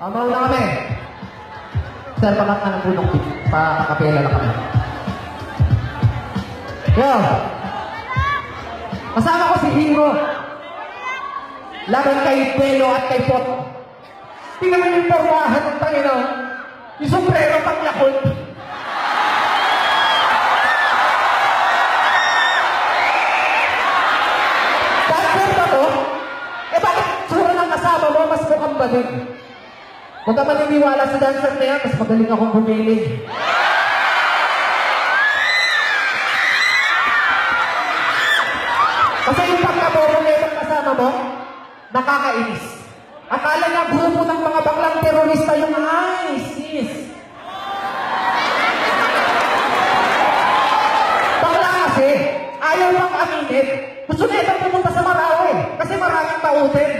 Amaw na kami. Sir, pakat na ng punong pa-kapela lang kami. Yo! Kasama ko si Hero. Laban kay Pelo at kay Pot. Tingnan mo yung pormahan ng Panginoon. Yung sombrero pang Yakult. Dancer ba to? Eh bakit sura ng kasama mo mas mukhang balig? Huwag ka maniniwala sa dancer na yan, mas magaling akong bumiling. Kasi yung pagkaboro na itong kasama mo, nakakainis. Akala niya grupo ng mga baklang terorista yung ISIS. Bakla kasi, ayaw pang aminin. Gusto na itong pumunta sa Marawi kasi maraming pautin.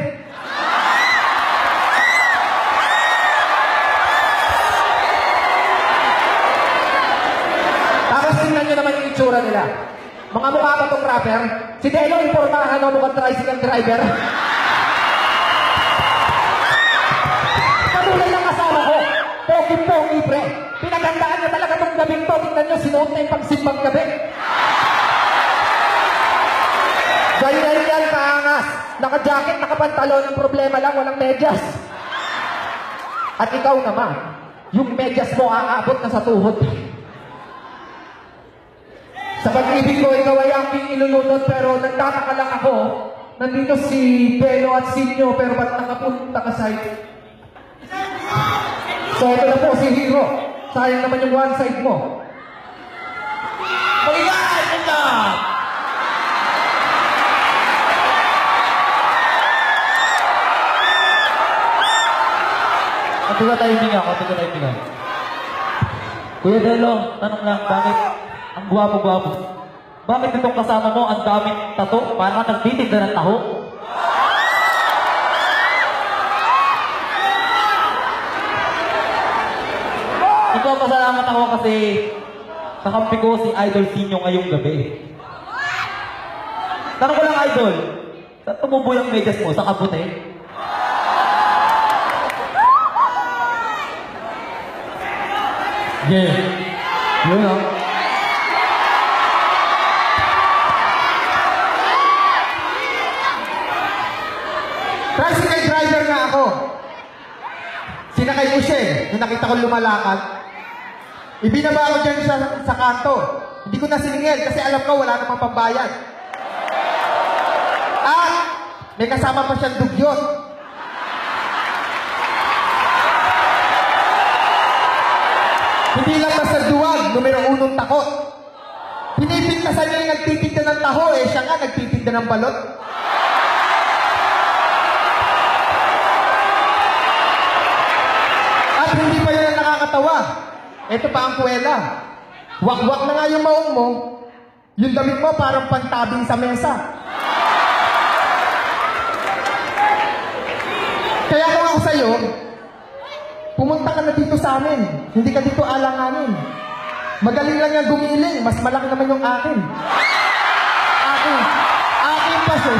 Tapos tingnan nyo naman yung itsura nila. Mga mukha pa itong rapper. Si Delo, impormahan o mukhang tricycle driver. Katulad ng kasama ko. Pogi-pogi, pre. Pinagandaan niya talaga itong gabing to. Tingnan nyo, sinuot na yung pagsimbang gabi. Ganyan yan, kaangas. Naka-jacket, nakapantalon. Ang problema lang, walang medyas. At ikaw naman, yung medyas mo aabot na sa tuhod. Sa pag-ibig ko, ikaw ay aking ilulunod, pero nagtataka lang ako. Nandito si Pelo at Sinyo, pero ba't nakapunta ka sa ito? So, ito na po si Hero. Sayang naman yung one side mo. Mag-igaan! Ito! Atiga tayo minga ako, atiga tayo minga. Kuya Delo, tanong lang, bakit ang guwapo-guwapo? Bakit itong kasama mo ang daming tato? Parang nagtitinda ng taho? Ito, pasalamat ako kasi kakampi ko si Idol Sinyo ngayong gabi. Tanong ko lang, Idol, saan tumubo yung medyas mo? Sa kabute? Yeah. Yun o. Tricycle driver na ako. Sinakay ko siya eh. Nung nakita ko lumalakad. Ibinaba ko dyan sa kanto. Hindi ko na siningil kasi alam ko wala namang pambayad. At may kasama pa siyang dugyot. Hindi lang basta duwag, numero 1 takot. Pinipintasan niya yung nagtitinda ng taho eh. Siya nga nagtitinda ng balot. At hindi pa yan ang nakakatawa. Ito pa ang kuwela. Wak-wak na nga yung maong mo. Yung damit mo parang pantabing sa mesa. Kaya kung ako sa'yo, pumunta ka na dito sa amin. Hindi ka dito alanganin. Magaling lang yan gumiling. Mas malaki naman yung akin. Akin. Akin pa siya.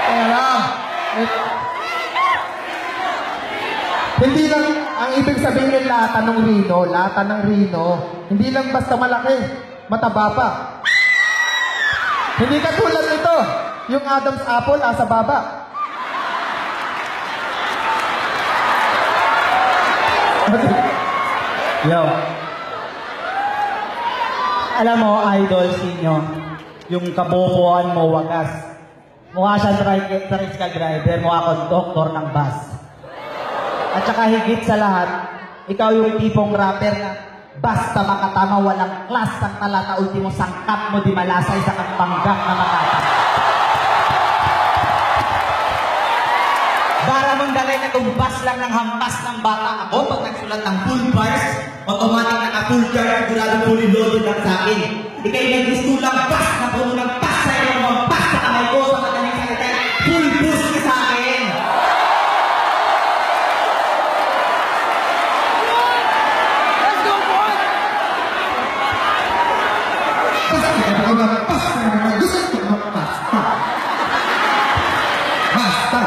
Kaya lang. Hindi lang, ang ibig sabihin ng lata ng Rino, lata ng Rino, hindi lang basta malaki, mataba pa. Hindi katulad nito, yung Adam's apple sa baba. Yo. Alam mo, Idol Sinyo, yung kabukuan mo wagas. Mukha siyang tricycle driver, mukha conductor ng bus. At saka higit sa lahat, ikaw yung tipong rapper na basta makatama walang klas ang talata ultimo sangkap mo di malasay sa kangpanggak na makata. Para mong dalay na tumbas lang ng hampas ng bata ako pag nagsulat ng full bars, automatic na full jar, sigurado fully loaded lang sa akin. Ikay nag-gusto lang pas na puno ng pas sa iyong mga pas sa kamay ko sa madaling salita. Full boost ka sa akin. Kaya ako magpasta na naman. Gusto ko magpasta. Basta.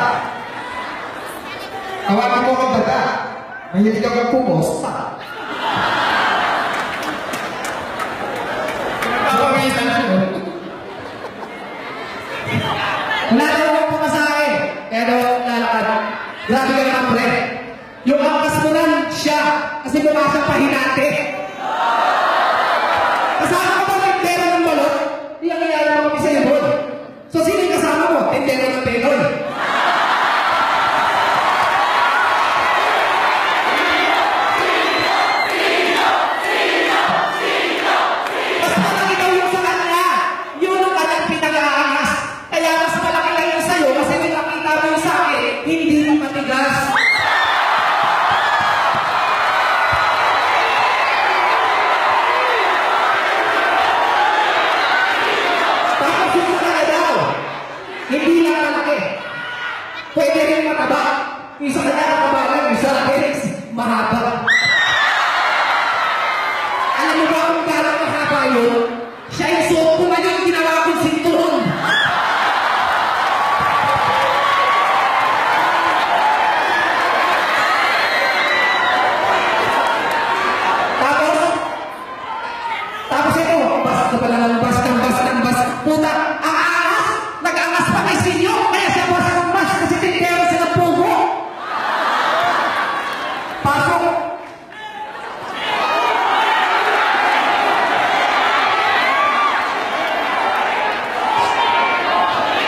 Tawagin mo kang baga. Mahilig ka magpuposta. Wala na naman po sa akin. Pero lalakad. Grabe ka naman, pre. Yung angkas mo lang, siya. Kasi mukha siyang pahinante. Kasama ko ba tindero ng balot? Hindi ang iyala mo sa ibon. So sino yung kasama mo? Tindero ng peloy. Mas malaki daw yung sa kanya. Yun ang kanyang pinag-aangas. Kaya mas malaki lang yung sa'yo kasi nung nakita mo yung sa akin, hindi mo matigas. Tapos yung sa kanya daw, hindi lang malaki. Pwede rin mataba. Yung sa kanya mataba lang, yung sa akin, mahaba. Alam mo ba kung gano'ng mahaba yun? Siya yung suot ko na yung ginawa kong sinturon. Tapos ito, basta pala ng bas ng bas ng bas. Puta, ang angas! Nag-angas pa kay Sinyo, kaya siya bas ng bas kasi tindero siya ng pugo. Pasok!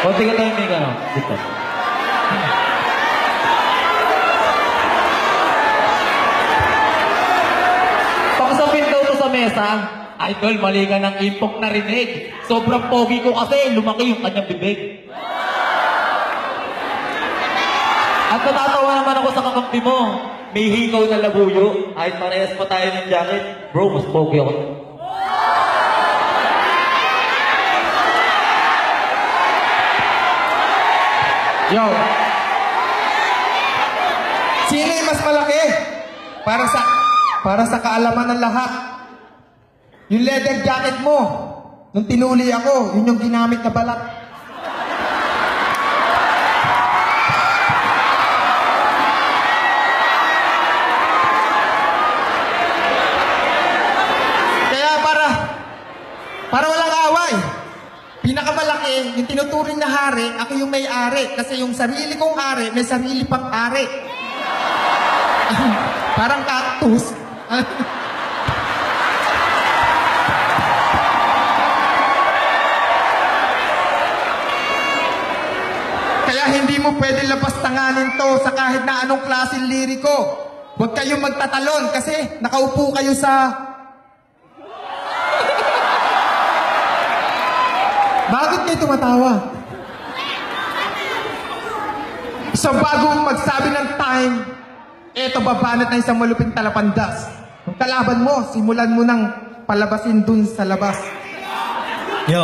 Konti ka tayo may gano'n. Dito. Pakasapin daw to sa mesa. Idol, mali ka ng impok na rinig. Sobrang pogi ko kasi, lumaki yung kanyang bibig. At natatawa naman ako sa kakampi mo. May hikaw na labuyo. Kahit parehas pa tayo ng jacket. Bro, mas pogi ako. Yo! Sino yung mas malaki? Para sa kaalaman ng lahat. Yung leather jacket mo, nung tinuli ako, yun yung ginamit na balat. Kaya para walang away, pinakamalaki, yung tinuturing na hari, ako yung may-ari. Kasi yung sarili kong hari, may sarili pang ari. Parang cactus. Kaya hindi mo pwede labas-tanganin to sa kahit na anong klaseng liriko. Huwag kayong magtatalon kasi nakaupo kayo sa... Bakit kayo tumatawa? So bago magsabi ng time, eto babanat na isang maluping talapandas. Kung kalaban mo, simulan mo nang palabasin dun sa labas. Yo.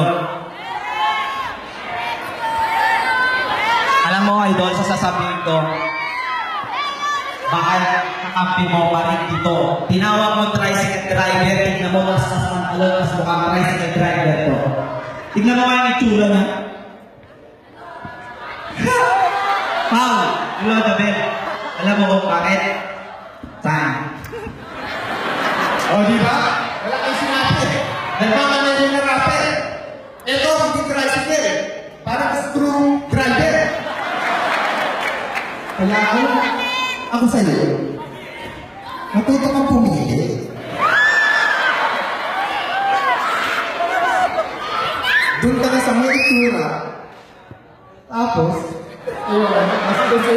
Alam mo, idol, sa sasabihin ko, baka kakampi mo pa rin dito. Tinawag mo tricycle driver, tignan mo mas pantalon, mas mukhang tricycle driver to. Tignan mo yung itsura niya. Pao, hello, Dabel. Alam mo kung bakit? Saan? O, di ba? Wala kayong sinabi. Nagmamanali na rapper. Ito, hindi tricycle. Parang screwdriver. Kaya ako sa'yo, matuto kang pumili. Doon ka na sa may itsura. Tapos, ayun, mas gusto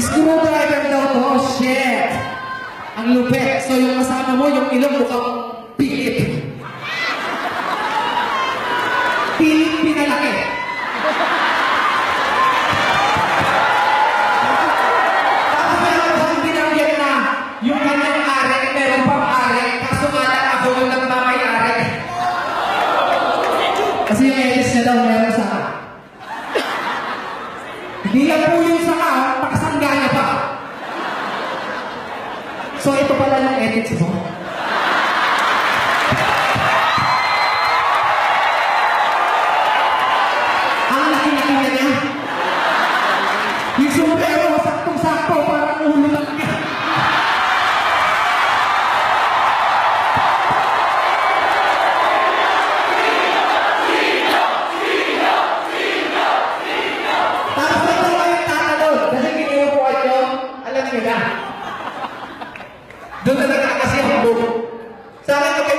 Screwdriver daw to, shit! Ang lupit. So yung kasama mo, yung ilong mukhang pilit. Pilit pinalaki. Tapos meron kang binanggit na yung kanyang ari, meron pang ari, kaso nga lang ako yung nagmamayari. Kasi yung edis niya daw meron sa hindi lang po yung saka, pakasangga niya pa. So ito pala yung edits mo.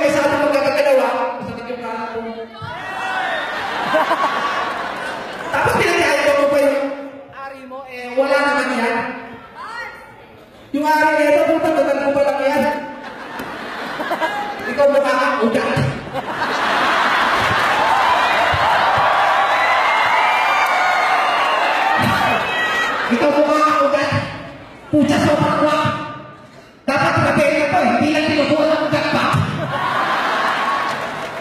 may sabi mo gagagalawa, masakit yung kanan mo. Tapos pinag-iayos mo pa yung ari mo, wala naman yan. Yung ari nito, puta, total mo pa lang yan. Ikaw mukha kang ugat. Ikaw mukha kang ugat. Pucha, sobrang kwak. Dapat rapelyo ko, hindi lang tinubuhan ng ugat pa.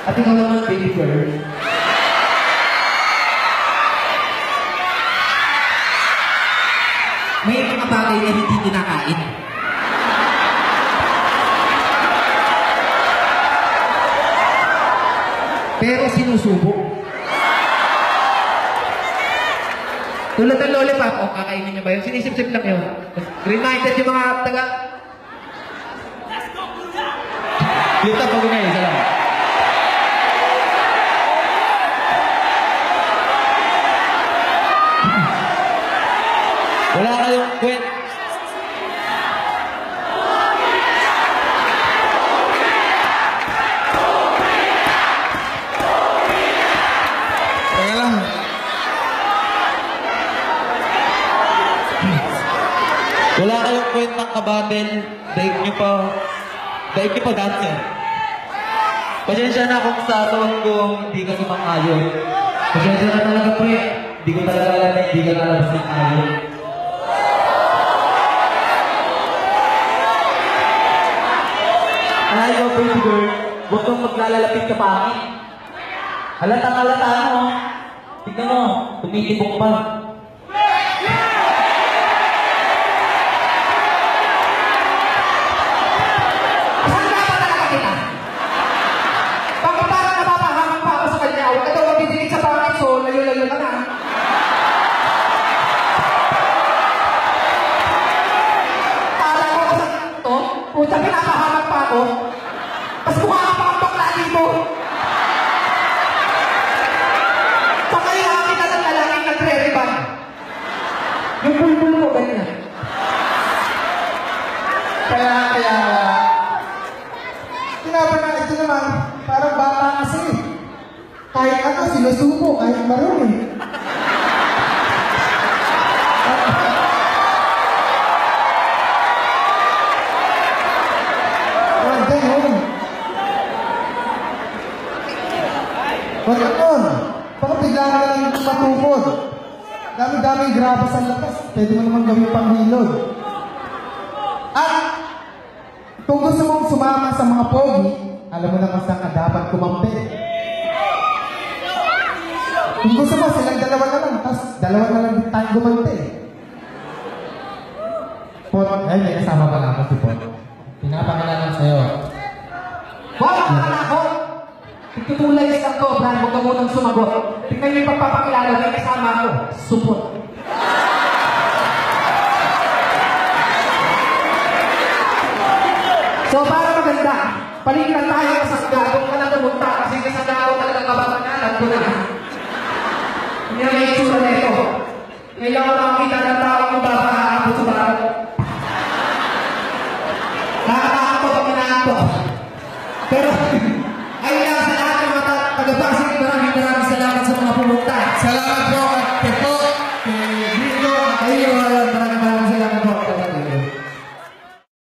At ikaw naman, baby girl. May mga bagay na hindi kinakain. Pero sinusubok. Tulad ng lollipop, o kakainin niyo ba yun? Sinisip-sip lang yun. Reminded yung mga taga... Dito pag na isa lang. Wala kayong kwent. Kaya lang. Wala kayong kwentang kabatel. Daig niyo pa dancer. Pasensya na kung sa tuwag kong hindi ka sumang-ayon. Pasensya na talaga pre. Hindi ko talaga alam na hindi ka lalabas ng ayon. Ay, ikaw, baby girl, huwag kang maglalalapit ka pa akin. Halatang-halata mo. Tignan mo, tumitibok pa. Saan ka ba talaga kita? Bakit parang napapahamang pa ako sa kanya? Huwag ka daw magdidinig sa pangit, so layo-layo ka na. Kala ko kasi ito, puta, pinapahamang pa ako. Mas mukha ka pa ang bakla dito. Pakayahan kita ng lalaking nagre-reband. Yung bulbul mo, ganyan. Kaya, sinabi na ito naman, parang bata kasi. Kahit ano, sinusubo, kahit marumi. Huwag ganun. Huwag ganun. Baka bigla ka lang matukod. Dami-daming graba sa labas. Pwede mo naman gawin panghilod. At kung gusto mong sumama sa mga pogi, alam mo na kung saan ka dapat kumampi. Kung gusto mo, silang dalawa na lang, tapos dalawa na lang tayo gumampi. Pot, ay, may kasama pala ako si Pot. Pinapakilala sa'yo. Wag na ako! Tutulay sa to, Brad. Huwag ka munang sumagot. Tingnan yung pagpapakilala, may kasama ako. Supot. So, para maganda, paligyan tayo sa sagado ka na pumunta kasi sa sagado talagang kababanalan ko na. Hindi na may itsura na ito. Kailangan makakita ng tao yung babahaabot sa bago. Nakakaakot ang inaakot. Pero, ayun lang sa lahat ng mga taga-Pasig, maraming salamat sa mga pumunta. Salamat po!